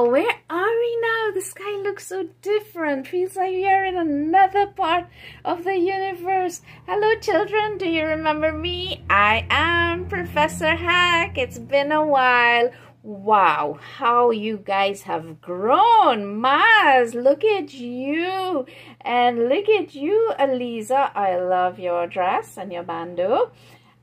Wow, where are we now? The sky looks so different. Feels like we are in another part of the universe. Hello, children. Do you remember me? I am Professor Hack. It's been a while. Wow, how you guys have grown. Maz, look at you. And look at you, Aliza. I love your dress and your bandeau.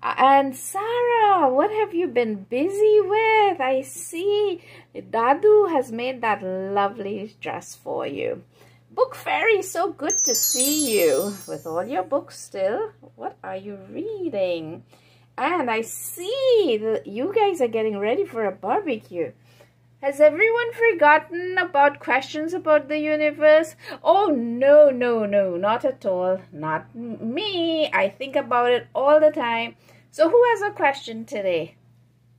And Sarah, what have you been busy with? I see Dadu has made that lovely dress for you. Book Fairy, so good to see you with all your books still. What are you reading? And I see that you guys are getting ready for a barbecue. Has everyone forgotten about questions about the universe? Oh, no, not at all. Not me. I think about it all the time. So who has a question today?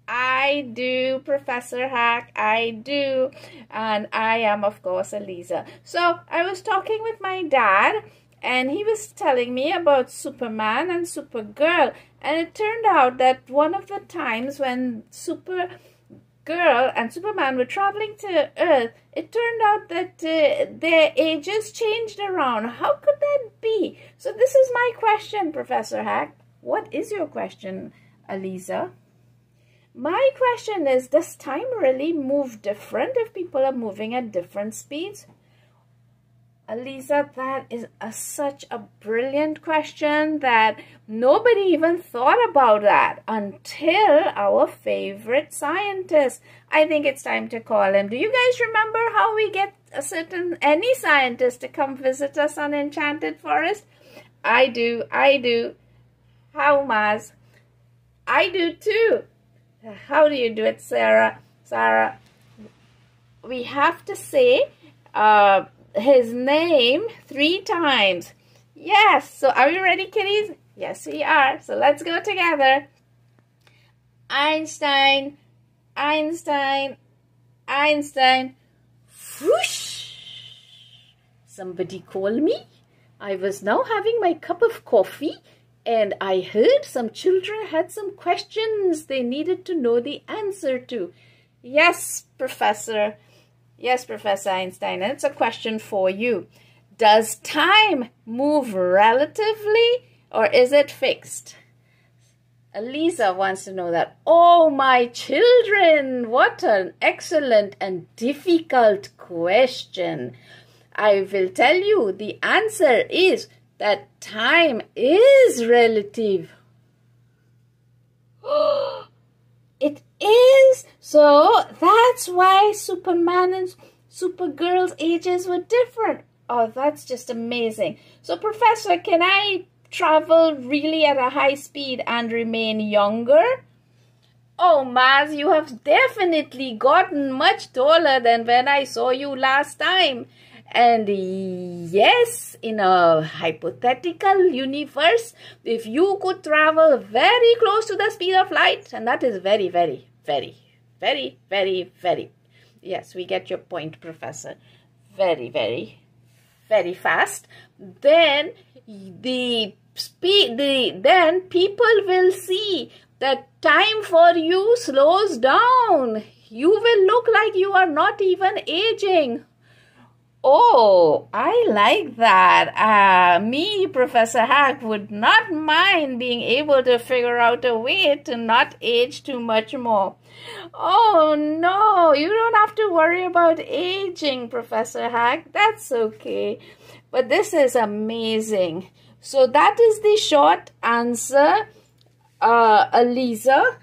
I do, Professor Hack. I do. And I am, of course, Aliza. So I was talking with my dad, and he was telling me about Superman and Supergirl. And it turned out that one of the times when Supergirl and Superman were traveling to Earth, it turned out that their ages changed around. How could that be? So this is my question, Professor Hack. What is your question, Aliza? My question is, does time really move different if people are moving at different speeds? Aliza, that is such a brilliant question that nobody even thought about that until our favorite scientist. I think it's time to call him. Do you guys remember how we get any scientist to come visit us on Enchanted Forest? I do. How, Maz? I do too. How do you do it, Sarah? Sarah, we have to say his name 3 times. Yes. So are we ready, kiddies? Yes, we are. So let's go together. Einstein, Einstein, Einstein. Whoosh! Somebody call me. I was now having my cup of coffee, and I heard some children had some questions they needed to know the answer to. Yes, Professor. Yes, Professor Einstein. And it's a question for you. Does time move relatively or is it fixed? Aliza wants to know that. Oh, my children, what an excellent and difficult question. I will tell you the answer is that time is relative. It is. So that's why Superman and Supergirl's ages were different. Oh, that's just amazing. So, Professor, can I travel really at a high speed and remain younger? Oh, Maz, you have definitely gotten much taller than when I saw you last time. And yes, in a hypothetical universe, if you could travel very close to the speed of light, and that is very, very, very, very, very, very. Yes, we get your point, Professor. Very, very, very fast. Then then people will see that time for you slows down. You will look like you are not even aging. Oh, I like that. Me, Professor Hack, would not mind being able to figure out a way to not age too much more. Oh, no, you don't have to worry about aging, Professor Hack. That's okay. But this is amazing. So that is the short answer, Aliza.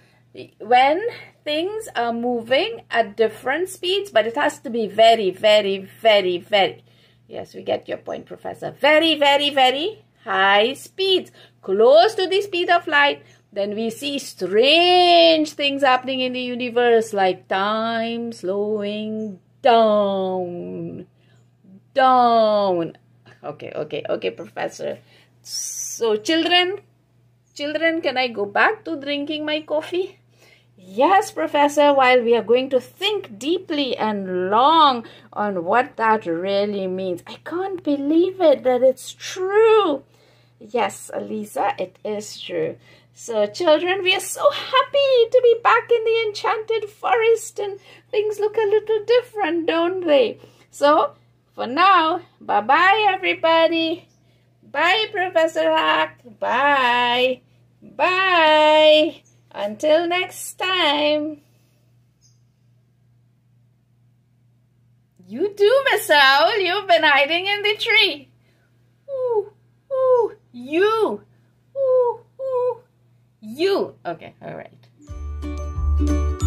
When things are moving at different speeds, but it has to be very, very, very, very. Yes, we get your point, Professor. Very, very, very high speeds, close to the speed of light. Then we see strange things happening in the universe, like time slowing down. Okay, Professor. So, children, can I go back to drinking my coffee? Yes, Professor, while we are going to think deeply and long on what that really means. I can't believe it, that it's true. Yes, Aliza, it is true. So, children, we are so happy to be back in the Enchanted Forest, and things look a little different, don't they? So, for now, bye-bye, everybody. Bye, Professor Hack. Bye. Bye. Until next time. You do, Miss Owl. You've been hiding in the tree. Ooh, ooh, you. Ooh, ooh, you. Okay, all right.